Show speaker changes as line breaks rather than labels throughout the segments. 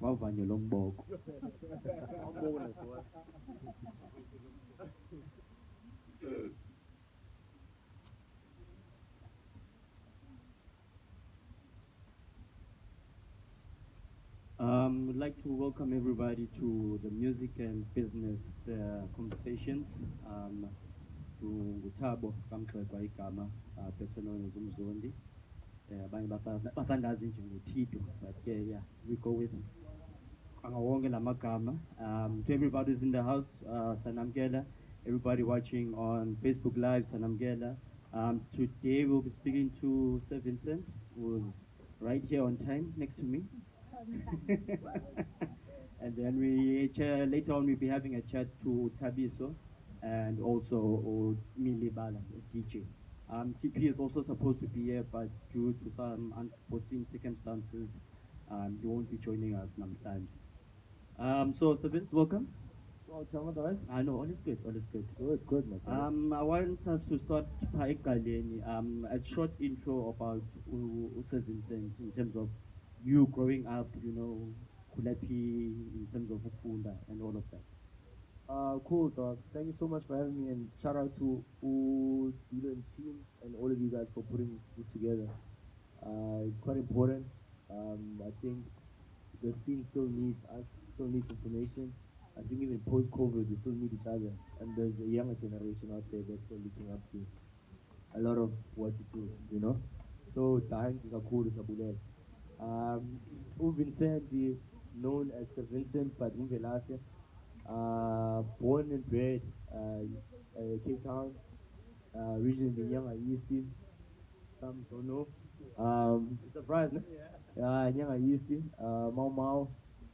vavanyo lomboko. Would like to welcome everybody to the music and business conversations. Ngutabo Kamxwegwa igama, better known as Umzondi. Abanye basandazi nje ngoThito, but yeah, we go with angawonke lamagama. To everybody who's in the house, Sanamgela, everybody watching on Facebook Live, Sanamgela. Today we'll be speaking to Sir Vincent, who's right here on time next to me. And then later on we'll be having a chat to Tabiso and also Mili Bala, DJ. TP is also supposed to be here, but due to some unforeseen circumstances, he won't be joining us namhlanje. So Vince, welcome.
Well, tell me about it.
I know, all is good, all is good.
Good, my friend.
I want us to start by a short intro about Sir Vincent in terms of you growing up, Kulapi, in terms of Ufunda and all of that.
Cool, dog. Thank you so much for having me, and shout out to Dilo and team and all of you guys for putting this together. It's quite important. I think the scene still needs us, still needs information. I think even post-COVID, we still need each other, and there's a younger generation out there that's still looking up to a lot of what you do, you know. So, thank you, Kakuru Sabulel. Vincent, known as Sir Vincent, but Umvelase. Born and bred Cape Town, originally Nyanga Eastie. Some don't know. Surprised, no? Yeah, Nyanga Eastie, Mau Mau,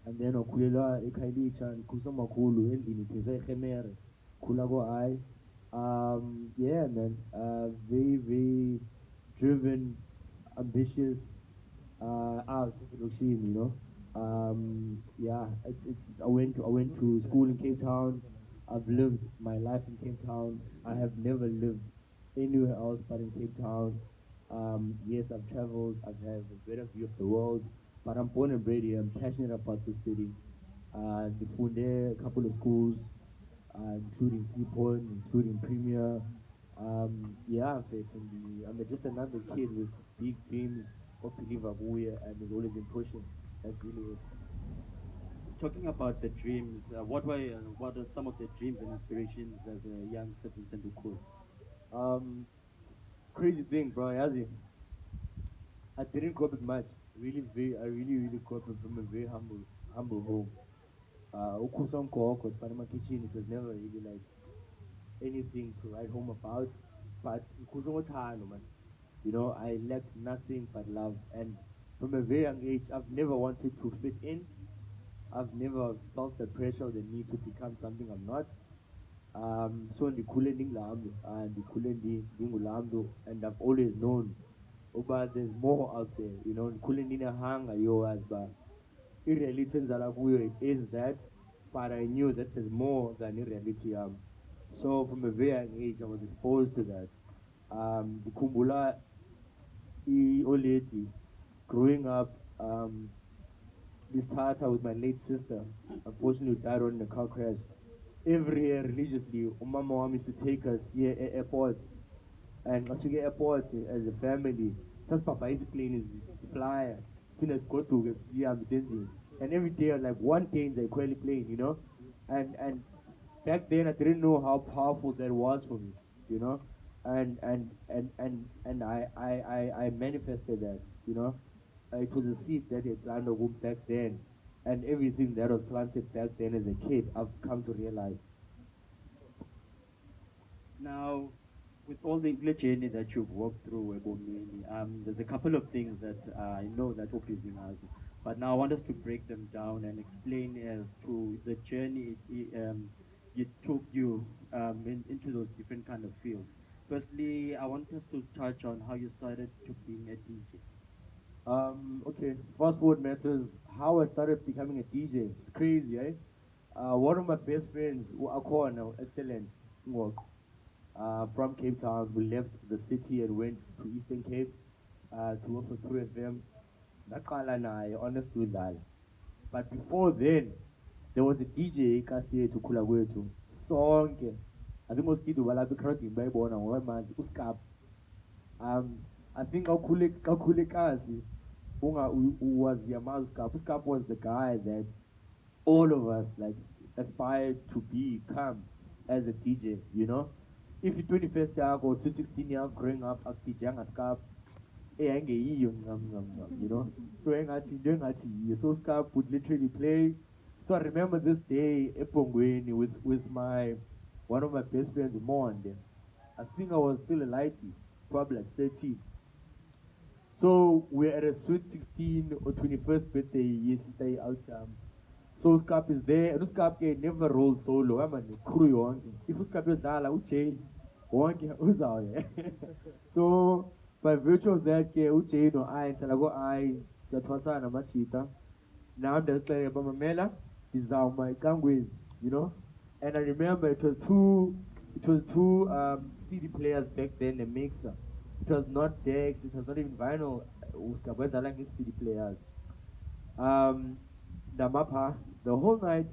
and then Okulela Ekailicha and Kusama Kulu, Endini, Pizza Khmer, Kulago I. Yeah, man, very, very driven, ambitious, out of Hiroshima, you know. Yeah, I went to school in Cape Town. I've lived my life in Cape Town. I have never lived anywhere else but in Cape Town. Yes, I've traveled. I've had a better view of the world, but I'm born and bred here. I'm passionate about the city. The food there, a couple of schools, including Seapoint, including Premier. Yeah, I'm just another kid with big dreams of Abuya and has always been pushing. That's really it.
Talking about the dreams, what are some of the dreams and aspirations as a young Sir Vincent Ukuru?
Um, Crazy thing, bro. Yazi, I didn't grow up with much. I really, really grew up from a very humble home. Ukusam Kooko, Panama Kitchen, it was never really like anything to write home about. But Ukusam man. You know, I lacked nothing but love. And from a very young age, I've never wanted to fit in. I've never felt the pressure or the need to become something I'm not. So ndikhule ndingulaa ndikhule ndingulaa and I've always known but there's more out there, you know, ndikhule ndinehanga yowazi uba ireality endizala kuyo it is that, but I knew that there's more than ireality yam. So from a very young age I was exposed to that. Ndikhumbula old lady growing up, this Tata with my late sister. Unfortunately, died on in a car crash. Every year, religiously, Umama Wam used to take us here at airport. And as we get airport as a family, just Papa is plane is flyer. Finish go to see I'm sending. And every day, like one day in the equally plane, you know. And back then, I didn't know how powerful that was for me, you know. And I manifested that, you know. It was a seed that had planted back then, and everything that was planted back then as a kid, I've come to realize.
Now, with all the journey that you've walked through, Ebomini, there's a couple of things that I know that are pleasing us, but now I want us to break them down and explain as to the journey it took you into those different kind of fields. Firstly, I want us to touch on how you started to being a DJ.
Okay, fast forward matters. How I started becoming a DJ. It's crazy, eh? One of my best friends, Akon, excellent, work, from Cape Town, we left the city and went to Eastern Cape to work for True FM. ndaqala naye honestly udlala. But before then, there was a DJ kasi yethu khula kwethu sonke. I think uSkidu balapha eCrowding bayibona ngoba manje uSkap. I think kakhule kasi was Yama's Cup. Cup was the guy that all of us like aspired to become as a DJ, you know. If you 21st year or 16 year growing up as DJ at Cup, you know. So so Scap would literally play. So I remember this day Epongweni with my one of my best friends Monde. I think I was still a lighty, probably like 13. So we're at a sweet 16 or 21st birthday yesterday out. So Scap is there, and Scap never rolls solo. I'm an crew yonke. If Scap is dala, uche, wonke uzayo. So by virtue of that, uche no I go I Satwasa na machita. Now I'm just like Mamela is out my gangways, you know. And I remember it was two CD players back then, a mixer. It was not decks, it was not even vinyl. Uskabeza like CD players. The mappa, the whole night,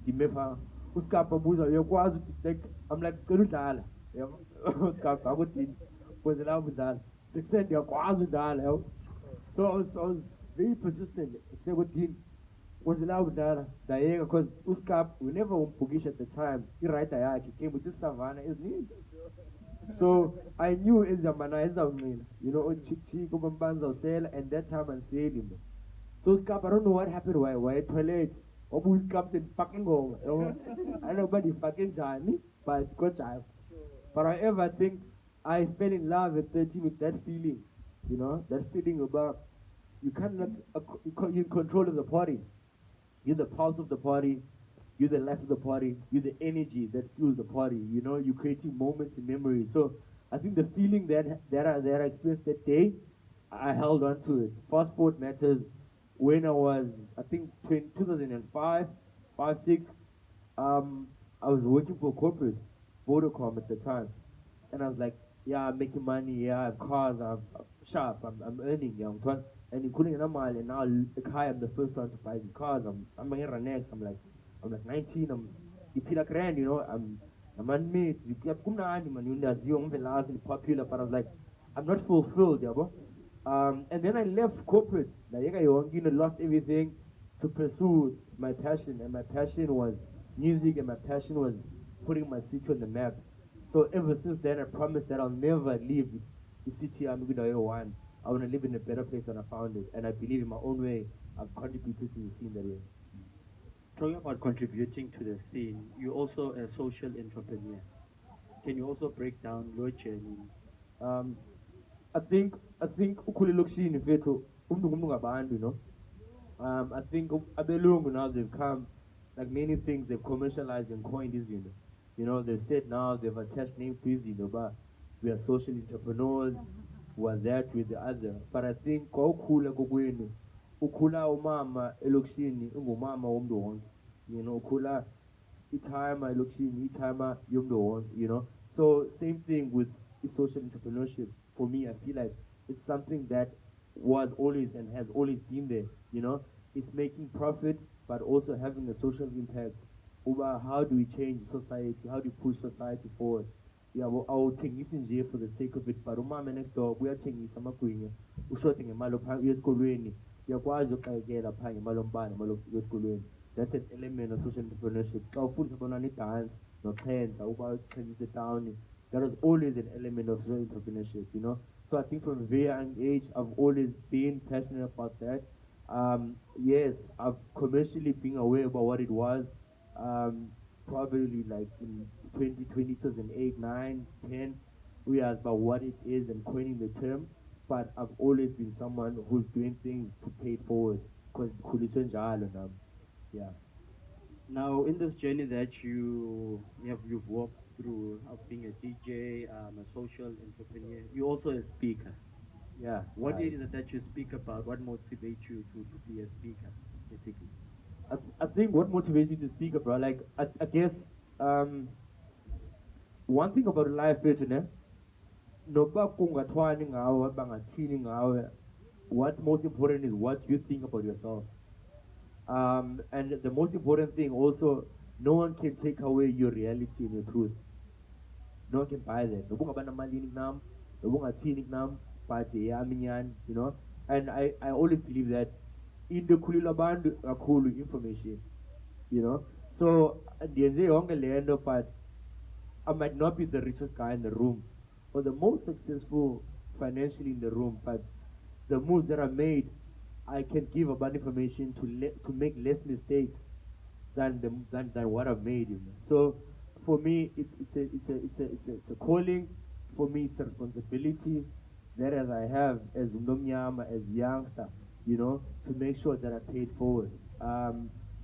the mappa, Uskapa Buza, you go to take, I'm like, Kurutala. Uskapa, what did was allowed with that. They said, you're Quazudala. So I was very persistent. I said, what did was allowed with that. Because Uskap, we never Pugish at the time. He right there, he came with this savannah, isn't he? So I knew Ezamana Ezamina, you know, Chichi Gumbanza sale, and that time I'm sailing. So Scap, I don't know what happened, why toilet, or who's captain fucking home, you know, I nobody fucking Johnny, but it's good time. But I ever think I fell in love at 13 with that feeling, you know, that feeling about you cannot, you control of the party. You're the pulse of the party. You're the life of the party. You're the energy that fuels the party. You know, you're creating moments and memories. So I think the feeling that I experienced that day, I held on to it. Fast forward matters. When I was, I think, 2005, 5, 6, I was working for corporate, Vodacom at the time. And I was like, yeah, I'm making money, yeah, I have cars, I'm sharp, I'm earning, yeah, and including an amal, and now I'm the first one to buy the cars. I'm here next. I'm like 19. You feel like grand, you know. I'm unmade. You get man. You know, young, popular, but I was like, I'm not fulfilled, yeah, bro. And then I left corporate. Like, you know, lost everything to pursue my passion, and my passion was music, and my passion was putting my city on the map. So ever since then, I promised that I'll never leave the city I'm going to one. I want to live in a better place than I found it, and I believe in my own way I've contributed to the scene that way.
Talking about contributing to the scene, you're also a social entrepreneur. Can you also break down your journey?
Um, I think ukhulile lokishini mfethu umuntu ngumuntu ngabantu, you know. I think abelungu now they've come, like many things they've commercialized and coined this, you know. You know, they said now they've attached names to this, you know, but we are social entrepreneurs, we are that with the other. But I think kwaukhula kokwenu, ukhula umama elokishini ungumama womntu wonke. You know, ukhula itime elokishini, itime yomntu wonke, you know. So same thing with social entrepreneurship. For me, I feel like it's something that was always and has always been there, you know. It's making profit, but also having a social impact over how do we change society, how do we push society forward. Yeah, well, awuthengisi nje for the sake of it, but umama next door uyathengisa amagwinya ushothe ngemali esikolweni uyakwazi uxakekela phaa ngemali yombane imali esikolweni. That's an element of social entrepreneurship. Xa ufundisa abantwana idance noxhenza uba uxhentsise down, that was always an element of social entrepreneurship, you know. So I think from a very young age, I've always been passionate about that. Yes, I've commercially been aware about what it was. Probably like in 2020, 2008, 9, 10, we asked about what it is and coining the term. But I've always been someone who's doing things to pay it forward. Because yeah.
Now, in this journey that you've walked through of being a DJ, a social entrepreneur, you're also a speaker.
Yeah.
What
right.
is it that you speak about? What motivates you to be a speaker, basically?
I think what motivates you to speak about, like, I guess, one thing about life is, noba kungathwani ngawe bangathini ngawe, what's most important is what you think about yourself. And the most important thing also, no one can take away your reality and your truth. No one can buy that. Nobunga bana malini nam, nobunga tini nam, but yaminyan, you know. And I always believe that in the kulila band akulu information, you know. So the only land of, but I might not be the richest guy in the room or the most successful financially in the room, but the moves that I made, I can give about information to make less mistakes than what I've made. You know? So for me, it's a calling. For me, it's a responsibility that as I have as Umdomnyama, as youngster, you know, to make sure that I paid forward.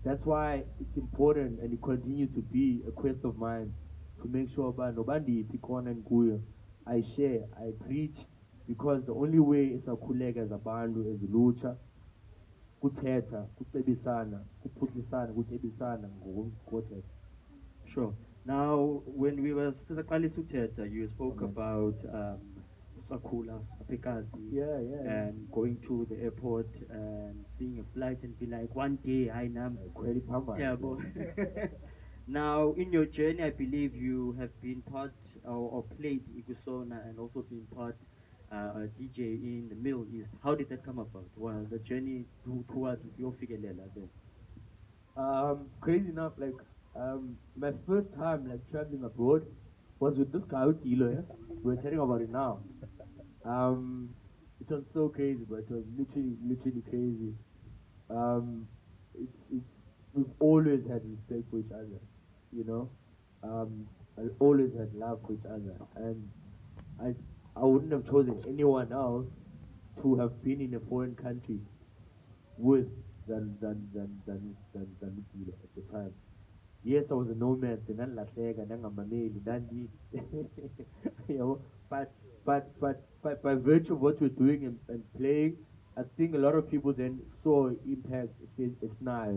That's why it's important and it continues to be a quest of mine to make sure about nobody pikona and kuyo. I share, I preach, because the only way is a kulega as a bandu, as lucha, kuthetha, kucebisana, kuphuhlisana, kutyebisana ngokuthetha.
Sure. Now, when we were Sakali Suteta, you spoke
Okay.
about Sakula, Apekazi,
Yeah.
and going to the airport and seeing a flight and be like, one day, I am.
Kweli phambili.
Yeah, but now in your journey, I believe you have been part or played Igusona and also been part a DJ in the Middle East. How did that come about? Well, the journey towards your Figuelela there.
Crazy enough, like my first time like traveling abroad was with this guy with Kilo. Yeah? We're chatting about it now. Um, it was so crazy, but it was literally crazy. Um, it's we've always had respect for each other, you know. I always had love for each other, and I I wouldn't have chosen anyone else to have been in a foreign country with than Kilo at the time. Yes, I was a nomad, nanilahleka, nangamameli, nani, you know, but by virtue of what we're doing and playing, I think a lot of people then saw impact it's now.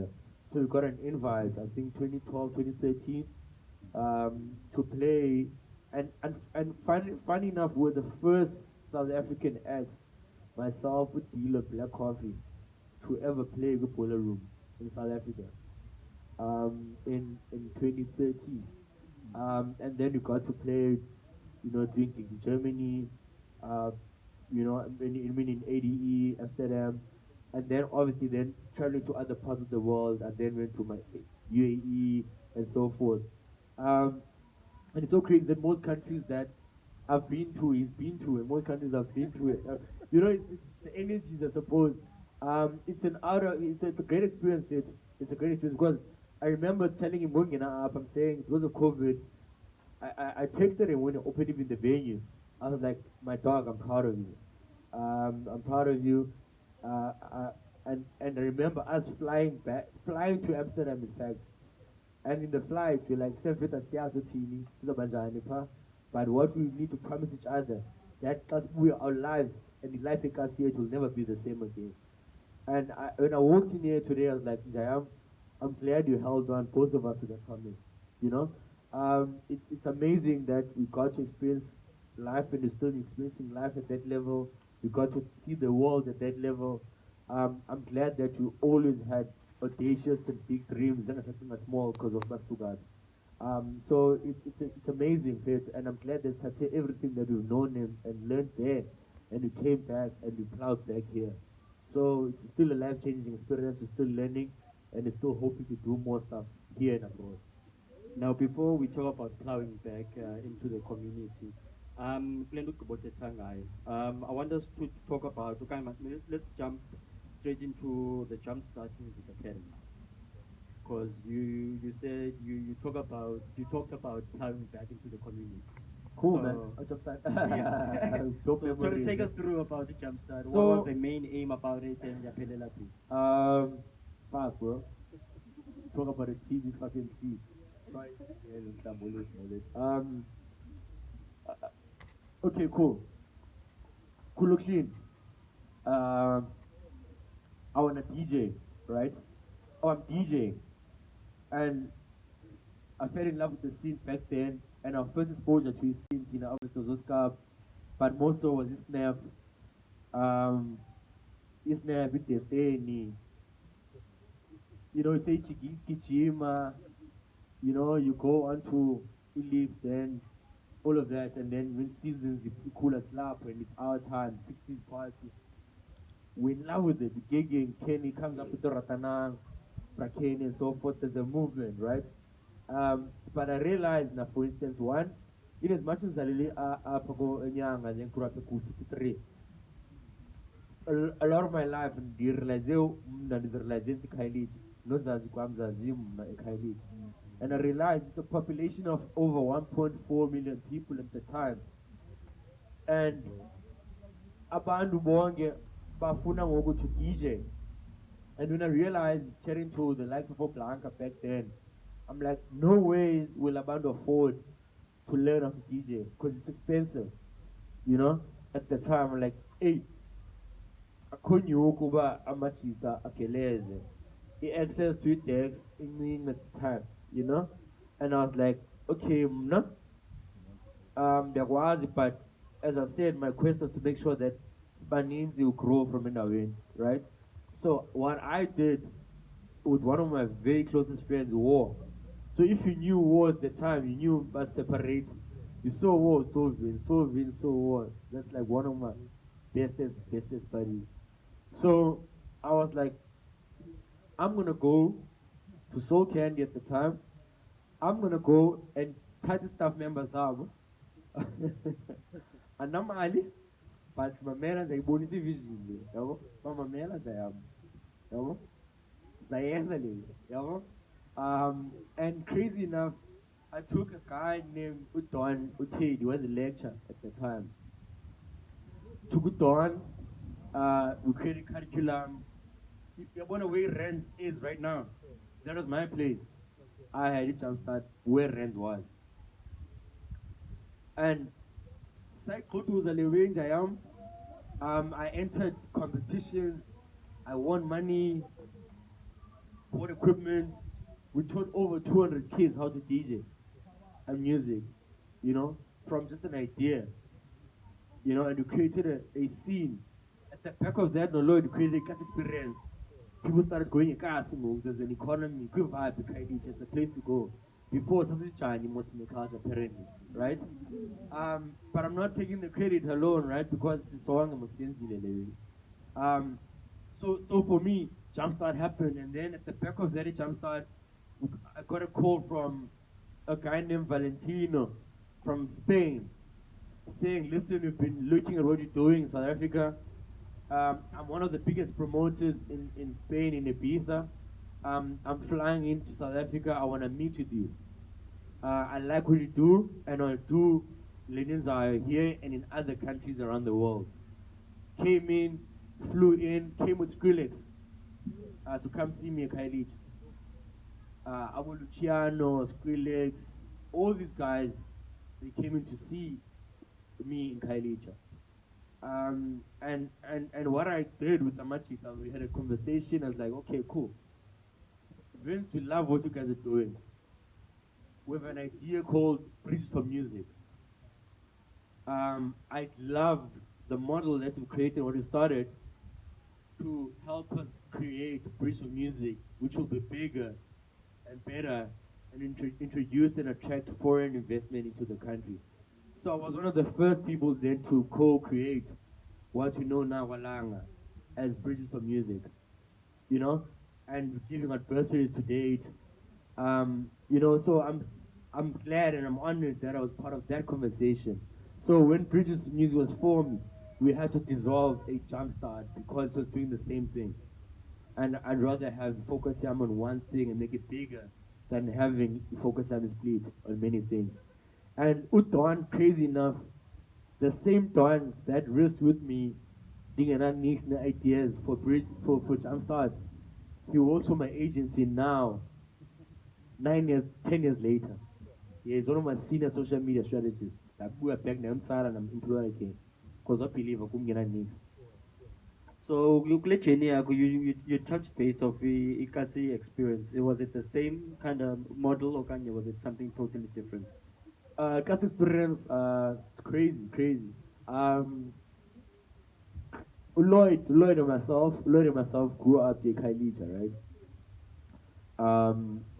So we got an invite, I think 2012, 2013, to play, and funny enough, we're the first South African acts, myself with Dealer Black Coffee, to ever play the Boiler Room in South Africa in 2013. And then you got to play, you know, drinking in Germany, uh, you know, in ADE, Amsterdam, and then obviously then traveling to other parts of the world, and then went to my UAE and so forth. Um, and it's so crazy that most countries that I've been to, he's been to, and most countries I've been to it. You know, it's the energies, I suppose. It's a great experience. It's a great experience because I remember telling him, I'm saying because of COVID, I texted him when he opened him in the venue. I was like, my dog, I'm proud of you. I'm proud of you. And I remember us flying to Amsterdam, in fact. And in the flight, we're like, "Sevita siyazi uthini, sizobanjani pha." But what we need to promise each other, that our lives and the life in here will never be the same again. And when I walked in here today, I was like, Jayam, I'm glad you held on, both of us, to that promise. You know, it's amazing that we got to experience life and we're still experiencing life at that level. We got to see the world at that level. I'm glad that you always had audacious and big dreams and something small because of Mastugat. So it's amazing, Faith, and I'm glad that everything that we've known and learned there, and we came back and we plowed back here. So it's still a life-changing experience. We're still learning, and we're still hoping to do more stuff here and abroad.
Now, before we talk about plowing back into the community, I want us to talk about, okay, let's jump straight into the Jumpstart Music Academy. Because you said you talked about plowing back into the community.
Cool,
So-
man. I just thought,
Yeah.
dope
So
memories,
take us
man.
through about the Jumpstart. What
So-
was the main aim about it and Yaphelela to?
Fuck, bro. Talk about a cheesy fucking seed. Sorry. Yeah, it's that bullet, bullet. Okay, cool. Kulukshin. Um, I want a DJ, right? Oh, I'm DJ. And I fell in love with the scene back then. And our first exposure to his scene, obviously was Oscar, but more so was his Snap. Um, isnap destiny. You know, say Chigima, you know, you go on to Ellipse and all of that, and then when seasons you cool a slap and it's our time, 60s party. We're in love with it. The gigging, Kenny comes up with the Ratanang, Prakane and so forth as a movement, right? But I realized now, for instance, one, in as much as Zalili Apago Nyanga and Kurape 63, a lot of my life ndirelazeo mna ndirelazezi Khayelitsha nozazi kwamzazi mna eKhayelitsha, and I realized it's a population of over 1.4 million people at the time, and abantu bonke bafuna ngokuthi DJ. And when I realized chatting to the likes of Blanca back then, I'm like, no way will abantu afford to learn how to DJ because it's expensive, you know. At the time, I'm like, hey, akhonyo kuba amachita akeleze, access to text in at the time, you know. And I was like, okay, no, there was, but as I said, my quest was to make sure that Baninzi will grow from Inawin, right? So what I did with one of my very closest friends, War. So if you knew War at the time, you knew but separate. You saw War, saw War. That's like one of my bestest buddies. So I was like, I'm gonna go to Soul Candy at the time. I'm gonna go and tie the staff members up. And I'm Ali, but my man is a bonus vision. My man is a diagonally, and crazy enough, I took a guy named Udon Uted, he was a lecturer at the time. Took Udon, we created curriculum. You want where Rand is right now. That was my place. I had it jumpstart where Rand was. And Psycho was a range I am. I entered competitions, I won money, bought equipment. We taught over 200 kids how to DJ and music, you know, from just an idea, you know, and we created a scene. At the back of that, no Lord, we created a cat experience. People started going in cars, there's an economy, good vibe, it's a place to go. Before something Chinese most in the culture apparently, right? But I'm not taking the credit alone, right? Because it's so so for me, Jumpstart happened, and then at the back of that Jumpstart, I got a call from a guy named Valentino from Spain, saying, listen, we've been looking at what you're doing in South Africa. I'm one of the biggest promoters in Spain, in Ibiza. I'm flying into South Africa. I want to meet with you. I like what you do, and I do legends are here and in other countries around the world. Came in, flew in, came with Skrillex to come see me in Khayelitsha. Abu Luciano, Skrillex, all these guys, they came in to see me in Khayelitsha. And what I did with Amachita, we had a conversation. I was like, okay, cool. Vince, we love what you guys are doing. We have an idea called Bridges for Music. I love the model that we created, what we started, to help us create Bridges for Music, which will be bigger and better and introduce and attract foreign investment into the country. So I was one of the first people then to co-create what we know now, Walanga, as Bridges for Music, you know, and giving out bursaries to date. You know, so I'm glad and I'm honored that I was part of that conversation. So when Bridges Music was formed, we had to dissolve a Jumpstart because it was doing the same thing. And I'd rather have focus on one thing and make it bigger than having focus on split on many things. And Udon, crazy enough, the same Don that risked with me thinking and needs ideas for Jumpstart, he works for my agency now, 9 years, 10 years later. He is one of my senior social media strategists. I'm back now, I'm employer again. Because I believe I'm going to
So look, you touched base of the Ikasi experience. Was it the same kind of model, or was it something totally different?
Class experience, it's crazy. Lloyd and myself grew up in Kailija, right?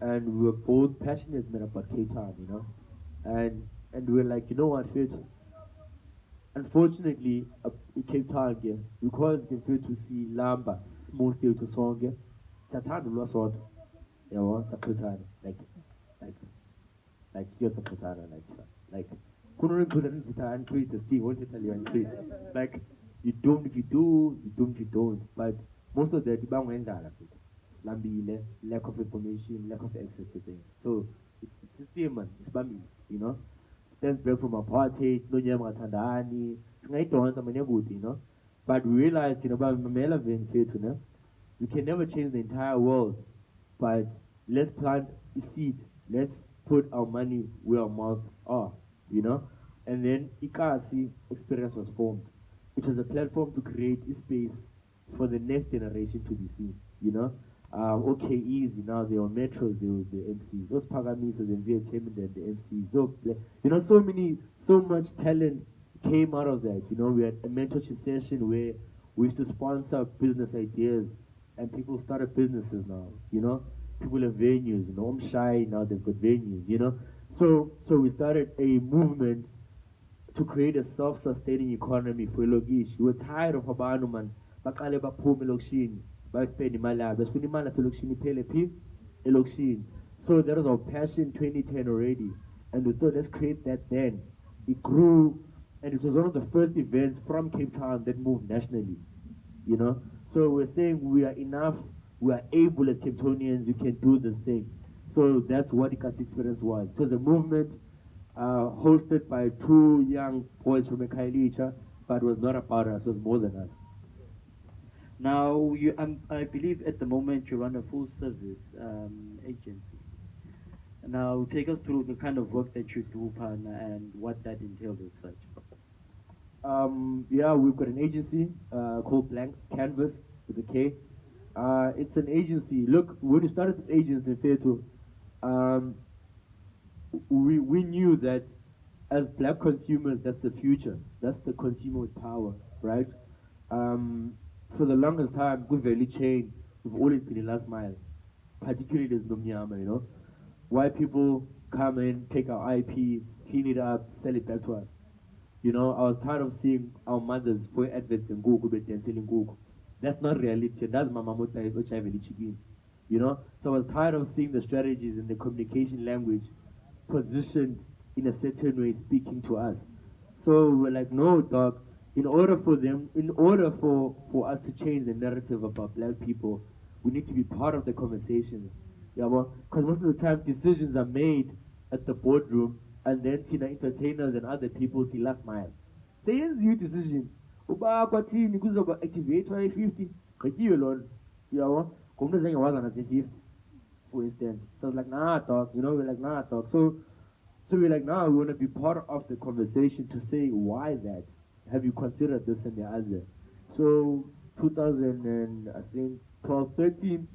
And we were both passionate men about Cape Town, you know, and we were like, you know what, Fit? Unfortunately, in Cape Town, because the Fit to see Lamba, small state to song, Tatan lost what, you know, Saputana, like, you're Saputana, like, couldn't put an and create a Steve, won't tell you and create, like, you don't if you do, you don't if you don't, but most of the Dibang went down, Lambile, lack of information, lack of access to things. So it's system, man. It's bami, you know. Stems back from apartheid, no nyama tandani, ngayidonsa manje kude, you know. But we realized, you know, about Mamela you know, we can never change the entire world, but let's plant a seed. Let's put our money where our mouths are, you know. And then Ikasi experience was formed. It was a platform to create a space for the next generation to be seen, you know. Okay, easy. Now they were metros, they were the MCs. Those Pagamis was the entertainment and the MCs. You know, so much talent came out of that. You know, we had a mentorship session where we used to sponsor business ideas, and people started businesses now. You know, people have venues. You know, I'm shy now; they've got venues. You know, so we started a movement to create a self-sustaining economy for Logish. We were tired of abantu man baqale baphume elokishini baspend imali yabo besifuna imali yaselokishini iphele phi elokishini. So that was our passion 2010 already, and we thought let's create that then. It grew, and it was one of the first events from Cape Town that moved nationally, you know. So we're saying we are enough, we are able as Capetonians, we can do this thing. So that's what Ikasi Experience was. It was a movement hosted by two young boys from Ekailicha, but it was not about us, it was more than us.
Now, I believe at the moment you run a full service agency. Now, take us through the kind of work that you do, Pan, and what that entails as such.
Yeah, we've got an agency called Blank Canvas with a K. It's an agency. Look, when we started this agency in Fetu, we knew that as black consumers, that's the future. That's the consumer with power, right? For the longest time, good value chain, we've always been the last mile, particularly as Nomnyama, you know. Why people come in, take our IP, clean it up, sell it back to us. You know, I was tired of seeing our mothers for adverts in Google, but then selling Google. That's not reality. That's my mama which I really chicken. You know, so I was tired of seeing the strategies and the communication language positioned in a certain way, speaking to us. So we're like, no, dog. In order for us to change the narrative about black people, we need to be part of the conversation. Yeah, well, because most of the time decisions are made at the boardroom, and then entertainers and other people see last mile. Seyenziwe decision. Uba kwathini kuzoba activate 50 gqityiwe loo nto. Uyabo? Ngumntu azange waza nase 50, for instance. So I was like, nah, dog. You know, we're like, nah, dog. So we're like, nah, we want to be part of the conversation to say why that. Have you considered this and the other? So 2000 and I think 12, 13,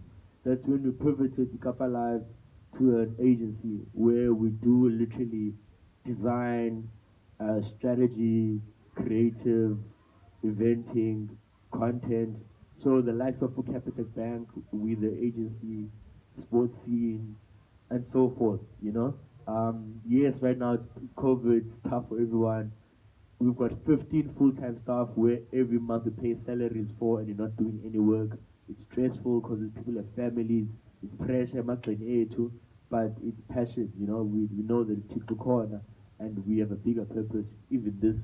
that's when we pivoted Ikapa Live to an agency where we do literally design, strategy, creative, eventing, content. So the likes of Capitec Bank with the agency, sports scene, and so forth, you know. Yes, right now it's COVID, it's tough for everyone. We've got 15 full-time staff where every month we pay salaries for and you're not doing any work. It's stressful because people have families, it's pressure, too, but it's passion, you know. We know that it took the corner and we have a bigger purpose, even this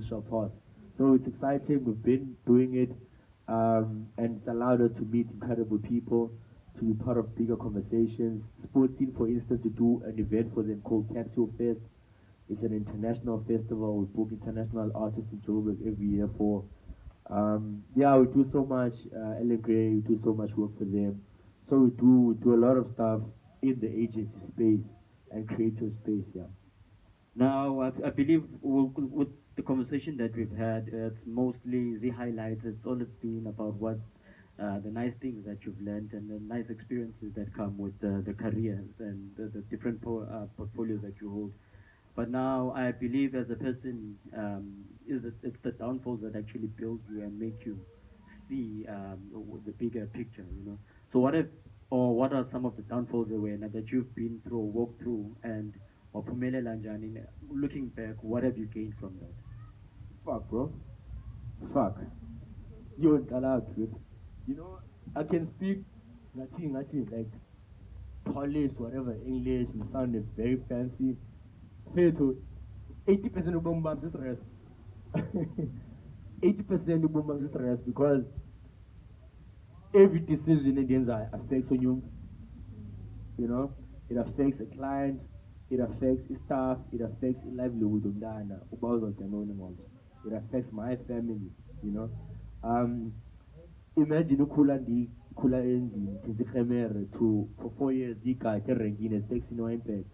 shall pass. So it's exciting, we've been doing it, and it's allowed us to meet incredible people, to be part of bigger conversations. Sports Scene, for instance, to do an event for them called Capsule Fest. It's an international festival. We book international artists in Joburg every year for. Yeah, we do so much. Ellen Gray, we do so much work for them. So we do a lot of stuff in the agency space and creative space. Yeah.
Now, I believe with the conversation that we've had, it's mostly the highlights. It's always been about what the nice things that you've learned and the nice experiences that come with the careers and the different portfolios that you hold. But now I believe as a person, it's the downfalls that actually build you and make you see the bigger picture, you know. So what if, or what are some of the downfalls that you've been through, or walked through, and waphumelela njani? Looking back, what have you gained from that?
Fuck, bro. Fuck. You're allowed to. You know, I can speak nothing like polished, whatever English, and sounded very fancy. Fair to 80% of bombs is stress. 80% of bombs is stress because every decision in the end affects on you. You know, it affects a client, it affects his staff, it affects his livelihood of Dana, it affects my family, you know. Imagine ukula endlini tizikhemere to for 4 years dikade renkini as taxi no impact.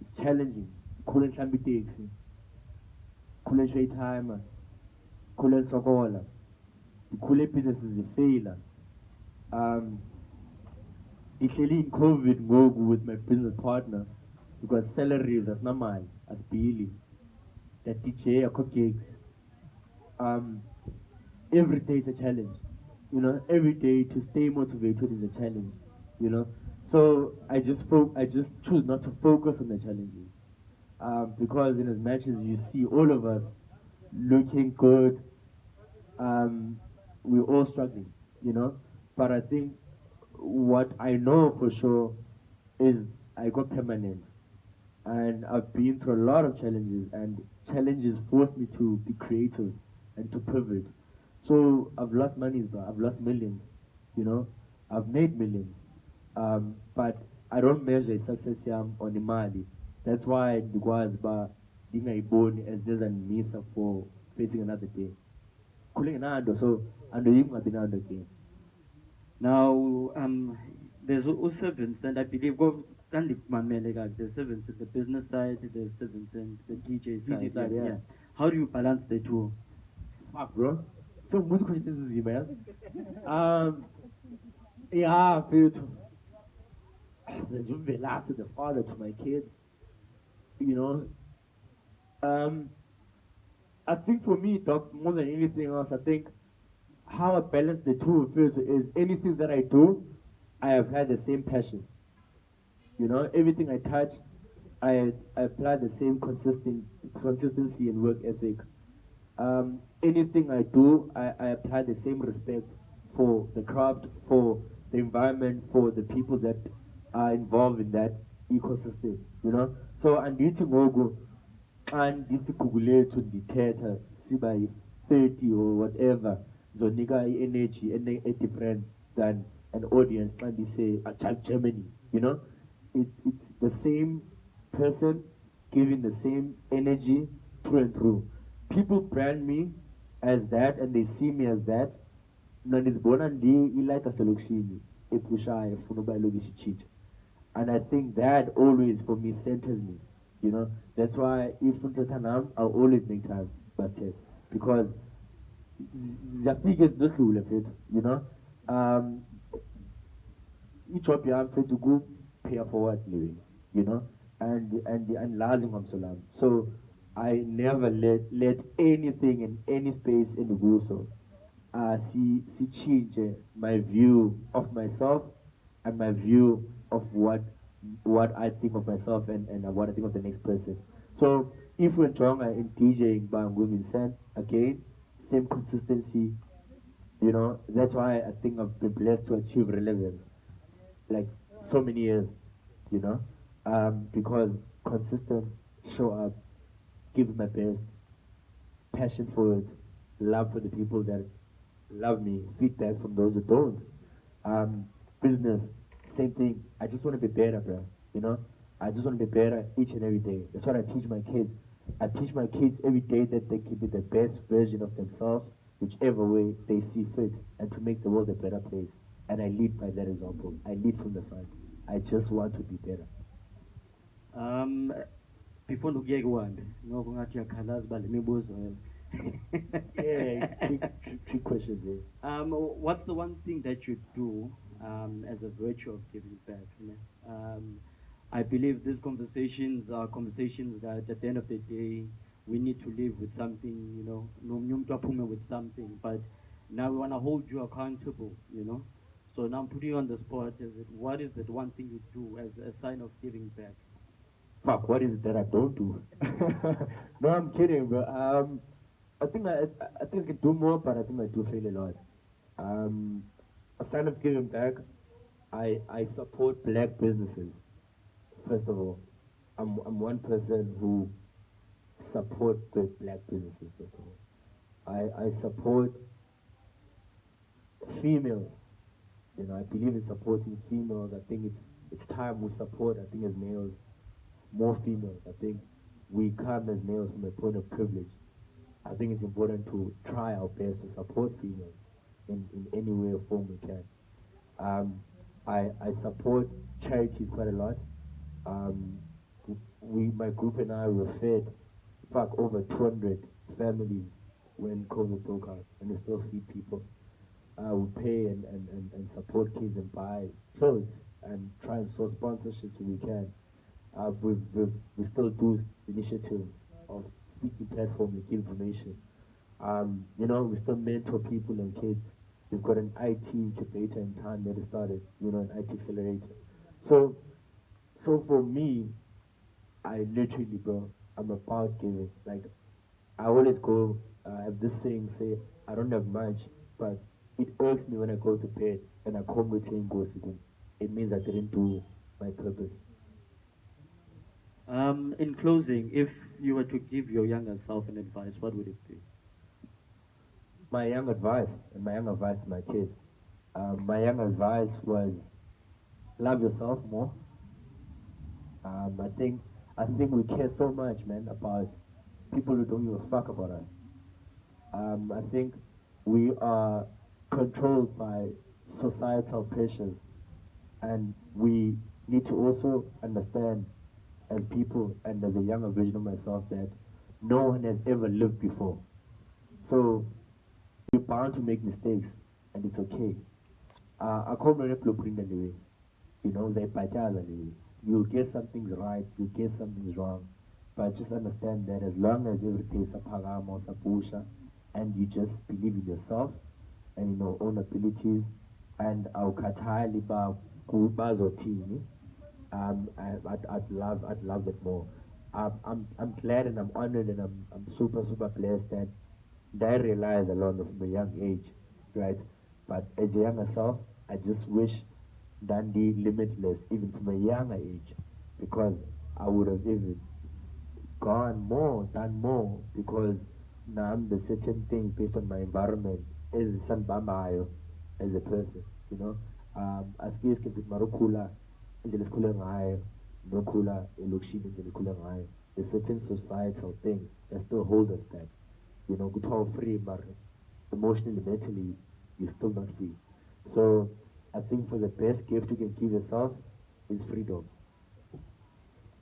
It's challenging. Khula nhlambi taxi. Khula shay timer. Khula sokola. Khula businesses failure. Ihleli in COVID ngoku with my business partner because salaries asinamali asibhili. That DJ akho gigs. Every day is a challenge. You know, every day to stay motivated is a challenge. You know, so I just choose not to focus on the challenges, because in as much as you see all of us looking good, we're all struggling. You know, but I think what I know for sure is I got permanent, and I've been through a lot of challenges, and challenges forced me to be creative and to pivot. So I've lost money, but I've lost millions, you know. I've made millions, but I don't measure success on imali. That's why the was but born as just a misa for facing another day. Cooling another, so I know you might be another game.
Now, there's servants, and I believe there's servants in the business side, there's servants in the DJ side.
DJ side, yeah.
How do you balance the two?
Fuck, bro. So most questions is man. Yeah, feel to the last of the father to my kids. You know. I think for me, doc, more than anything else, I think how I balance the two feels is anything that I do, I have had the same passion. You know, everything I touch, I apply the same consistency and work ethic. Anything I do, I apply the same respect for the craft, for the environment, for the people that are involved in that ecosystem. You know, so andithi ngoku andisikhukule to ndithetha siba 30 or whatever zonika energy different than an audience when they say attack Germany. You know, it's the same person giving the same energy through and through. People brand me as that and they see me as that. Nandizibona ilike aselokishini epushayo efuna uba ilokishi itshintshe. And I think that always for me centers me. You know, that's why if Tanam, I'll always make time but because the biggest dodlule fit, you know. Each of you have to go pay forward living, you know, and lazim salam. So I never let anything in any space in the Guso see change my view of myself and my view of what I think of myself and what I think of the next person. So if we're stronger in DJing Bangu Vincent, again, same consistency, you know, that's why I think I've been blessed to achieve relevance like so many years, you know, because consistent, show up, give my best, passion for it, love for the people that love me, feedback from those that don't. Business, same thing. I just want to be better, bro. You know, I just want to be better each and every day. That's what I teach my kids. I teach my kids every day that they can be the best version of themselves, whichever way they see fit, and to make the world a better place. And I lead by that example. I lead from the front. I just want to be better.
Before ukuyeka uhambe ngoba ngathi uyakhalaza uba le mibuzo
Yeah, three questions there.
What's the one thing that you do as a virtue of giving back? I believe these conversations are conversations that at the end of the day we need to live with something, you know, nomnye umuntu aphume with something. But Now we want to hold you accountable, you know. So now I'm putting you on the spot. What is that one thing you do as a sign of giving back?
Fuck, what is it that I don't do? No, I'm kidding, bro. I think I can do more, but I think I do fail a lot. Um, a sign of giving back, I support black businesses. First of all, I'm one person who support the black businesses. First of all, I support females. You know, I believe in supporting females. I think it's time we support. I think as males, more females. I think we come as males from a point of privilege. I think it's important to try our best to support females in any way or form we can. Um, I support charities quite a lot. Um, my group and I were fed fuck over 200 families when COVID broke out, and we still feed people. We pay and support kids and buy clothes and try and source sponsorships if we can. We still do initiatives of speaking platforms that give information. You know, we still mentor people and kids. We've got an IT incubator in town that has started, you know, an IT accelerator. So, so for me, I literally, bro, I'm about giving. Like, I always go, I have this saying, say, I don't have much, but it irks me when I go to bed and I come with saying go again. It means I didn't do my purpose.
In closing, if you were to give your younger self an advice, what would it be?
My young advice, and my young advice to my kids, my young advice was love yourself more. I think we care so much, man, about people who don't give a fuck about us. I think we are controlled by societal pressures, and we need to also understand as people and as a younger version of myself that no one has ever lived before. So you're bound to make mistakes, and it's okay. I call my blueprint anyway. You know, they pajamas anyway. You'll get some things right, you'll get some things wrong. But just understand that as long as every day is a pagama or sapusha, and you just believe in yourself and in your own abilities, and awukhathali ba bazothini, I'd love it more. I'm glad and I'm honored and I'm super blessed that I realized a lot from a young age, right? But as a younger self, I just wish Dundee limitless even from a younger age, because I would have even gone more, done more, because now I'm the certain things based on my environment as a son bambayo, as a person, you know. Aske ke marukula indlela esikhule ngayo, nokhula elokishini indlela esikhule ngayo. There's certain societal things that still hold us back. You know, kuthiwa free, but emotionally, mentally, you're still not free. So I think for the best gift you can give yourself is freedom.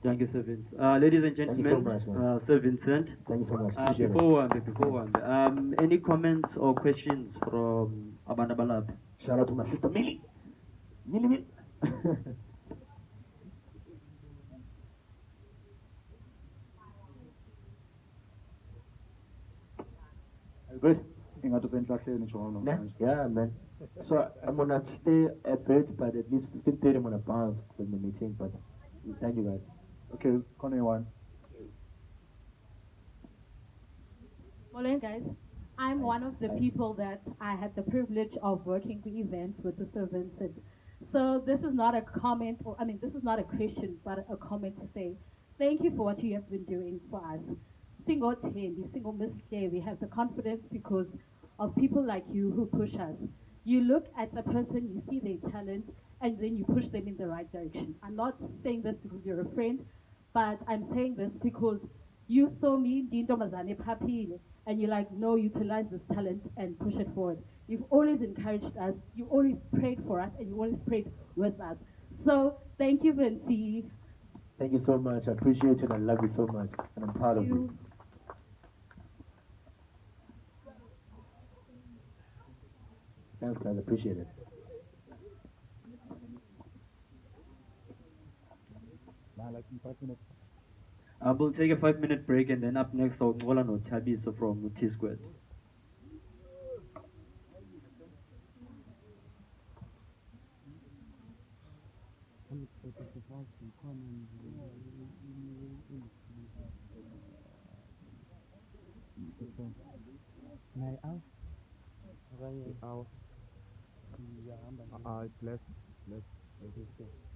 Thank you, Sir Vince. Ladies and
Thank you so
gentlemen,
much, man.
Sir Vincent.
Thank you so much. Appreciate it.
Before one, any comments or questions from Abanda Balab?
Shout out to my sister Millie. Millie. Good. Nah, yeah, man. So I'm gonna stay a bit, but at least 15:30 I'm gonna bounce from the meeting. But thank you guys.
Okay, Connie one.
Morning, guys. I'm one of the people that I had the privilege of working the events with the Sir Vincent. So this is not a comment, or I mean, this is not a question, but a comment to say thank you for what you have been doing for us. Single Tendi, single Miss Clay, we have the confidence because of people like you who push us. You look at a person, you see their talent, and then you push them in the right direction. I'm not saying this because you're a friend, but I'm saying this because you saw me, Dinto Mazane Papile, and you're like, no, utilize this talent and push it forward. You've always encouraged us, you always prayed for us, and you always prayed with us. So thank you, Vinci.
Thank you so much. I appreciate it. I love you so much, and I'm proud of you. Thanks, guys. I appreciate it.
We'll take a 5-minute break, and then up next, I'll Ngola no Tabiso from T Squared.
May I ask?
It's less.
Okay, sure.